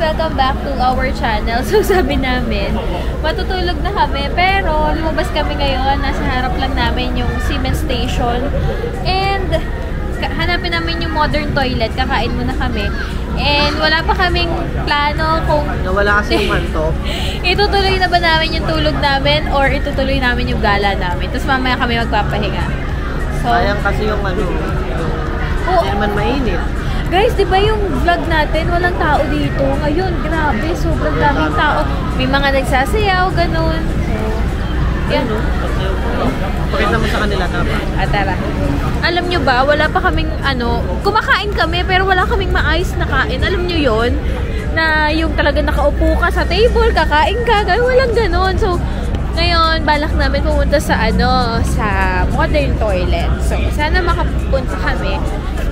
Welcome back to our channel. So sabi namin, matutulog na kami, pero lumabas kami ngayon. Nasa harap lang namin yung Siemens Station. And hanapin namin yung modern toilet. Kakain muna kami. And wala pa kaming plano kung nawala kasi yung antok. Itutuloy na ba namin yung tulog namin or itutuloy namin yung gala namin. Tapos mamaya kami magpapahinga. So, sayang kasi yung hindi naman mainit. Guys, di ba yung vlog natin, walang tao dito? Ngayon, grabe, sobrang daming tao. May mga nagsasayaw, ganun. So, yan. Pakita mo sa kanila, tama. Tara. Alam nyo ba, wala pa kaming, kumakain kami, pero wala kaming maayos na kain. Alam nyo yon na yung talaga nakaupo ka sa table, kakain ka, walang ganun. So, ngayon, balak namin pumunta sa, sa modern toilet. So, sana makapunta kami.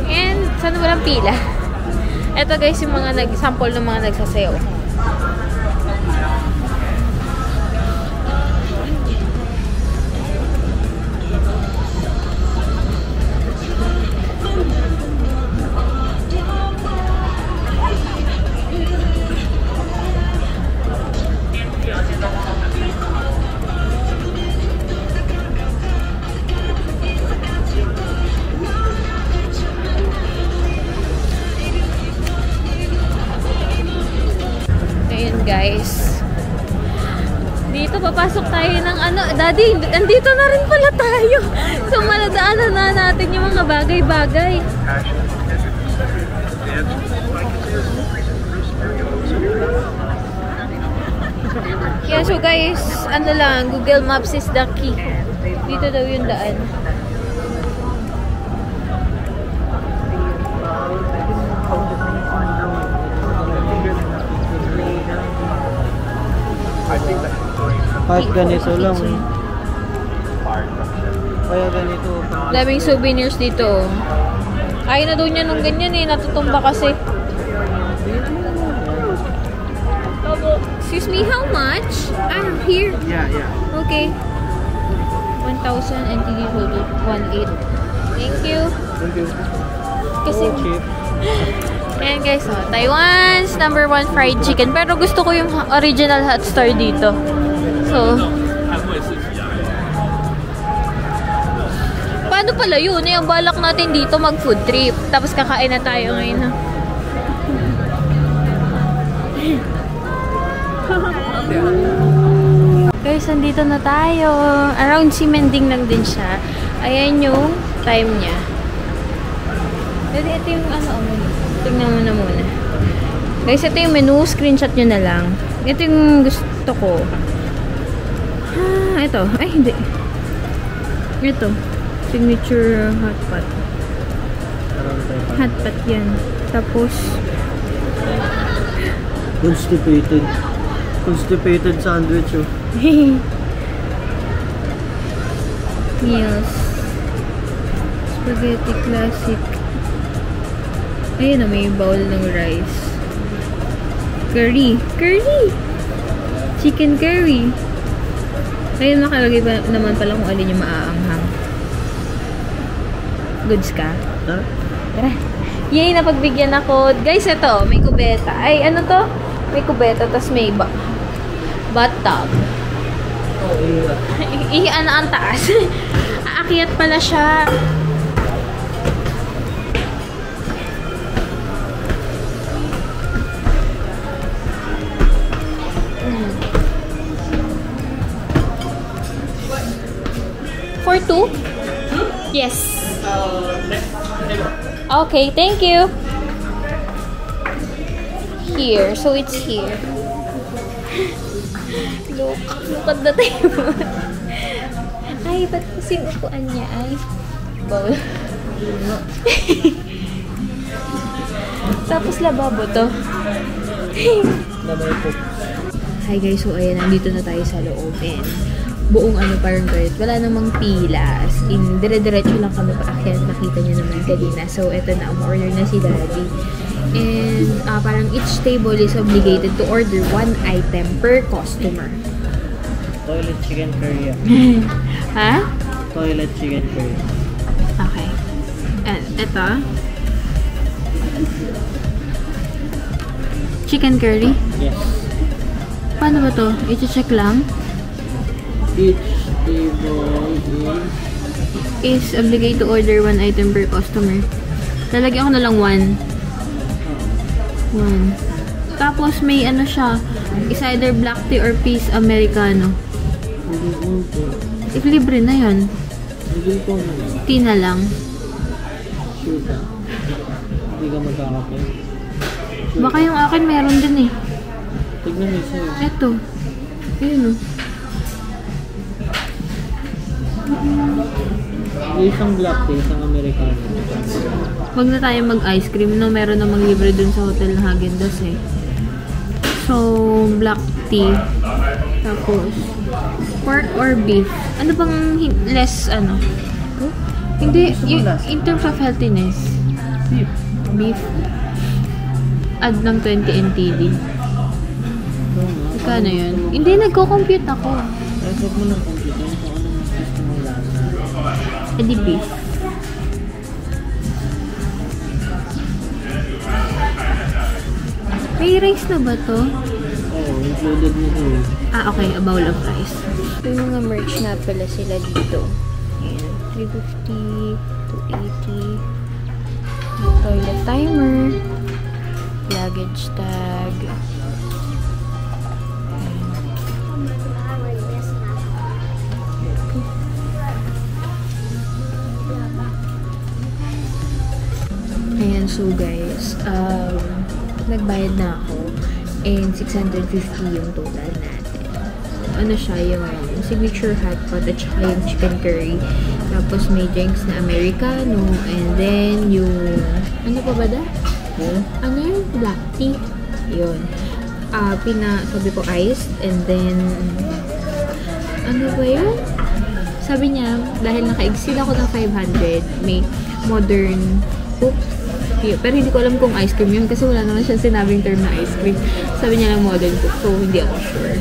And sana walang pila. Ito guys yung mga sample ng mga nagsasayaw. Guys, dito papasok tayo ng Daddy, andito na rin pala tayo. So maladaanan na natin yung mga bagay-bagay. Yeah, so guys, Google Maps is the key. Dito daw yung daan. Kahit ganito lang. Kaya ganito. Daming souvenirs dito. Ayaw na daw niya nung ganyan natutumba kasi. Excuse me, how much? I'm here. Yeah. Okay. 1,000 and TD total 1,800. Thank you. Thank you. Kasi cheap. Ayan guys, Taiwan's #1 fried chicken. Pero gusto ko yung original hot star dito. So, paano pala yun? Yung balak natin dito mag-food trip. Tapos kakain na tayo ngayon. Guys, nandito na tayo. Around Simending lang din siya. Ayan yung time niya. Dali, ito yung tingnan mo na muna. Guys, ito yung menu. Screenshot nyo na lang. Ito yung gusto ko. Ito. Ay, hindi. Ito. Signature hotpot. Hotpot yan. Tapos Constipated sandwich, oh. Meals. Spaghetti classic. Ayun na, may bowl ng rice. Curry. Chicken curry. Ayun, nakalagay pa naman pala kung alin yung maaanghang. Goods ka? Tara. Yay, napagbigyan ako. Guys, ito, may kubeta. Ay, ano to? May kubeta, tas may bathtub. Ang taas. Aakyat pala siya. For two? Yes. Okay, thank you. Here. So it's here. Look at the table. Ay, ba't kasing upuan niya ay bowl? Tapos lababo to. Hi guys, so ayan, nandito na tayo sa loob and buong parang guys, wala namang pila. As in, dire-diretso lang kami paakyat. Nakita niyo naman kanina. So, eto na, umorder na si Daddy. And parang each table is obligated to order 1 item per customer. Toilet chicken curry. Ha? Toilet chicken curry. Okay. And ito. Chicken curry? Yes. Paano ba to? I-check lang? Each table Is obligated to order 1 item per customer. Lalagyan ko na lang 1. Tapos may siya. Is either black tea or peace Americano. If libre na yun. Tea na lang. Sure ka? Hindi ka magkakapin. Baka yung akin meron din eh. Tignan mo sa'yo. Eto. Yun o. Isang black tea, isang Americano. Huwag na tayo mag-ice cream, no? Meron namang libre dun sa hotel na Häagen-Dazs eh. So, black tea. Tapos, pork or beef. Ano bang less, Hindi, in terms of healthiness. Beef. Add ng 20 NTD. Kano yun? Hindi, nagko-compute ako. Huwag mo lang compute kung anong gusto mong lasa. Edi beef. May rice na ba to? Oo, included nito eh. Okay. A bowl of rice. May mga merch na pala sila dito. Ayan. 350, 280. Toilet timer. Luggage tag. Ayan, so guys, nagbayad na ako and 650 yung total natin. Ano siya, yung signature hotpot at saka yung chicken curry. Tapos may drinks na Americano and then yung, ano pa ba da? Ano yung black tea? Yun. Sabi ko iced and then, ano ba yun? Sabi niya, dahil naka-exceed ako ng 500, may modern cook. Pero hindi ko alam kung ice cream yun kasi wala naman siya sinabing term na ice cream. Sabi niya lang modern cook, so hindi ako sure.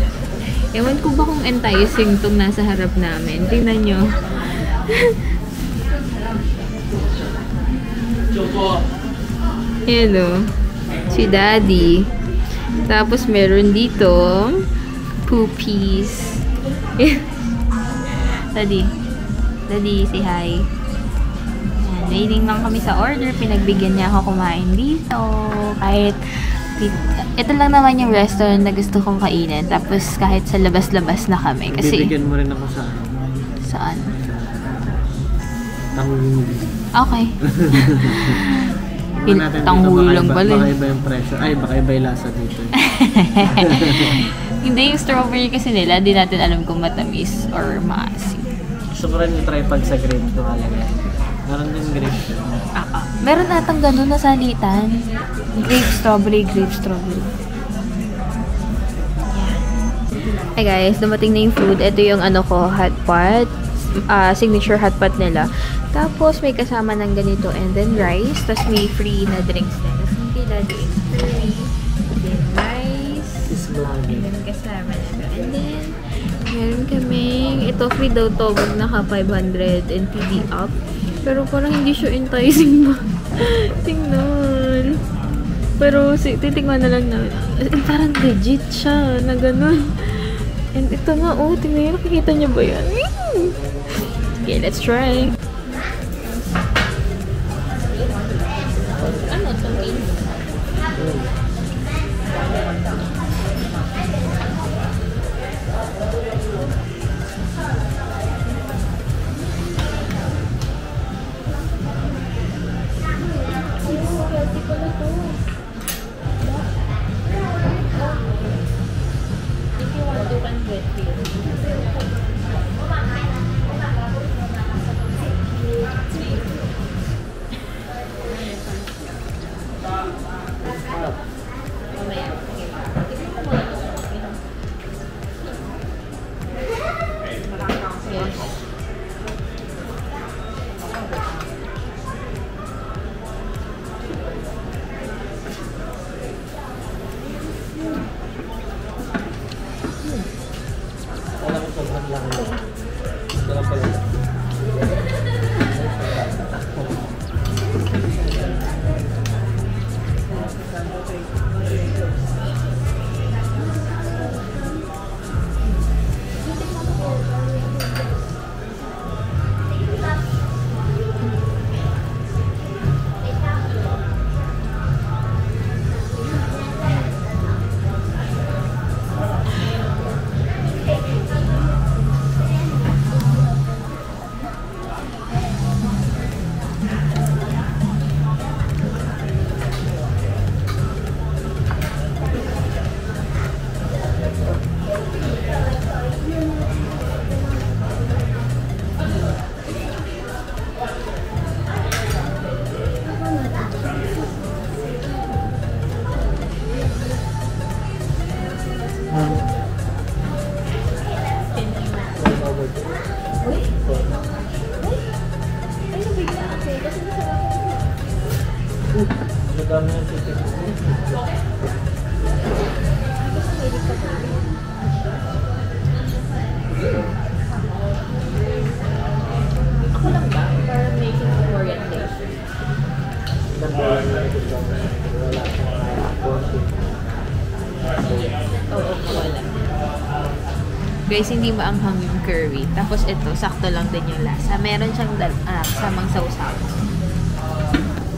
Ewan ko ba kung enticing itong nasa harap namin. Tingnan nyo. Yan o. Si Daddy. Tapos meron dito poopies. Daddy. Daddy, say hi. Waiting lang kami sa order. Pinagbigyan niya ako kumain dito. Kahit, ito lang naman yung restaurant na gusto kong kainin. Tapos, kahit sa labas-labas na kami. Kasi, bibigyan mo rin ako sa saan? Tanghuli. Okay. Tanghuli lang pala. Baka iba yung presyo. Ay, baka iba yung lasa dito. Hindi yung strawberry kasi nila. Di natin alam kung matamis or maasim. Gusto ko rin i-try pag sa grapes ko halaga. Meron din grapes. Meron natang ganun na salitan. Grape strawberry, grape strawberry. Yeah. Hey guys, dumating na yung food. Ito yung hot pot. Signature hot pot nila. Tapos may kasama ng ganito and then rice. Tapos may free na drinks din. Tapos hindi lagi is free. Then rice. And then kasama na. And then meron kaming, ito free daw to. Wag naka 500 NTD up. Pero parang hindi siya enticing ba? Tingnan. Pero titingnan na lang namin. Parang legit siya na ganun. And ito nga, tingnan nyo. Nakikita niyo ba yan? Okay, let's try. Ano ito? sauce. Alam ko sobrang laki. Sarap pala. Madami yung titik. Ako lang ba? Para making orientation. Oo, wala. Guys, hindi maanghang yung curry. Tapos ito, sakto lang din yung lasa. Meron siyang samang sausaw.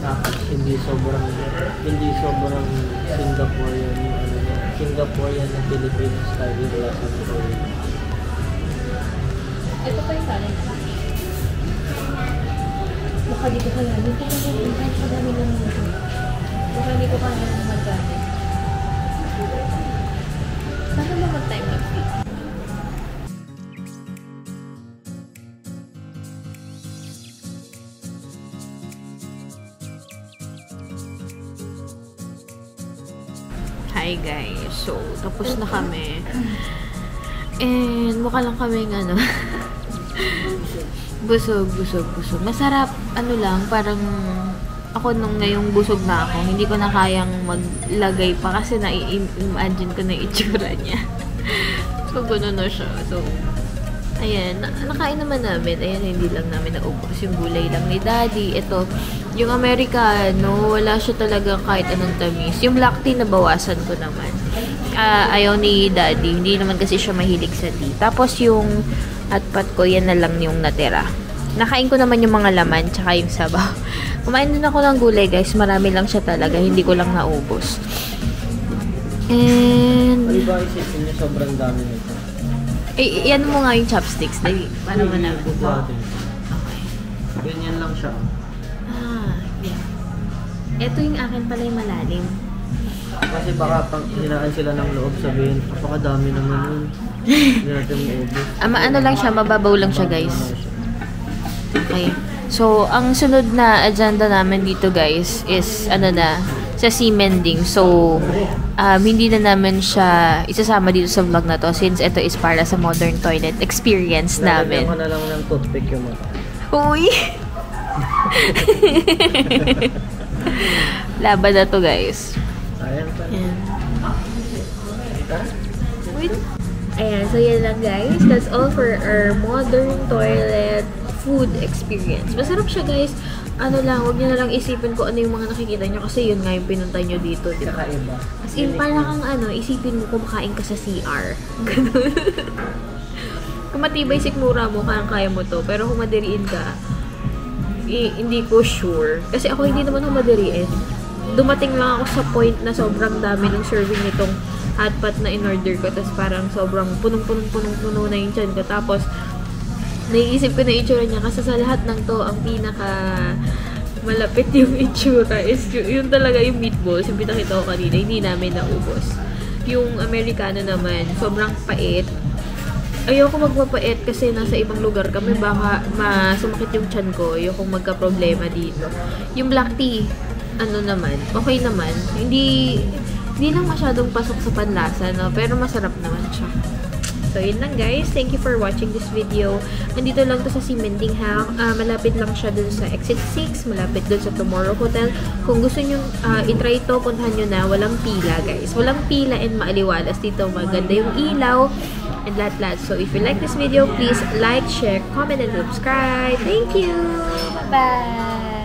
Tapos hindi sobrang Singaporean yung ano niya. Singaporean na Filipino style yung lasa ng curry. Ito pa yung kanin. Baka dito ka lang. Dito ka lang. Kahit sa dami ng mga. Baka dito ka lang magkanin. Saan ba mag-time mag-feed? Hi guys. So, tapos na kami. And mukha lang kaming ano. busog. Masarap, ano lang, parang ako nung ngayong busog na ako, hindi ko na kayang maglagay pa kasi na-imagine ko na yung itsura niya. So, gano'n na siya. So, ayan, nakain naman namin. Ayan, hindi lang namin naubos. Yung gulay lang ni Daddy. Ito, yung Americano, wala siya talaga kahit anong tamis. Yung black tea, nabawasan ko naman. Ayaw ni Daddy. Hindi naman kasi siya mahilig sa tea. Tapos yung hotpot ko, yan na lang yung natira. Nakain ko naman yung mga laman, tsaka yung sabaw. Kumain din ako ng gulay, guys. Marami lang siya talaga. Hindi ko lang naubos. And Di ba isipin niya sobrang dami nito? yan mo nga yung chopsticks. Dali, para mo naman. Okay. Okay. Ganyan lang siya. Yeah. Ito yung akin pala yung malalim. Kasi baka pang hinaan sila ng loob, sabihin, napakadami naman yun. Hindi natin maubos. Ano lang siya, mababaw lang siya, guys. Okay. So, ang sunod na agenda namin dito, guys, is, sa seamending. So, hindi na namin siya isasama dito sa vlog na to since ito is para sa modern toilet experience namin. Lalagyan ko na lang ng toothpick yung mata. Uy! Laban na to, guys. Ayan pa. Ayan. Wait. Ayan, so yan lang, guys. That's all for our modern toilet food experience. Masarap siya, guys. Ano lang, huwag nyo na lang isipin ko ano yung mga nakikita nyo kasi yun nga yung pinunta nyo dito, diba? Kakaiba. As in, parang kang isipin mo kumakain ka sa CR. Ganun. Kung matibay sikmura mo, kaya mo to. Pero kung madiriin ka, hindi ko sure. Kasi ako hindi naman madiriin. Dumating lang ako sa point na sobrang dami ng serving nitong hotpot na in-order ko. Tapos parang sobrang punong-puno na yung tiyan ko. Tapos, naiisip ko na itsura niya. Kasi sa lahat ng to, ang pinaka malapit yung itsura is yun talaga yung meatballs. Yung pinakita ko kanina, hindi namin naubos. Yung Americano naman, sobrang pait. Ayoko magpapait kasi nasa ibang lugar kami, baka masumakit yung tiyan ko. Ayoko magka-problema dito. Yung black tea, naman, okay naman. Hindi lang masyadong pasok sa panlasa, no? Pero masarap naman siya. So, yun lang guys. Thank you for watching this video. Nandito lang to sa Simendinghang. Malapit lang siya dun sa Exit 6. Malapit dun sa Tomorrow Hotel. Kung gusto nyo itry ito, puntahan nyo na. Walang pila guys. Walang pila and maaliwalas dito. Maganda yung ilaw and lahat-lahat. So, if you like this video, please like, share, comment, and subscribe. Thank you! Bye-bye!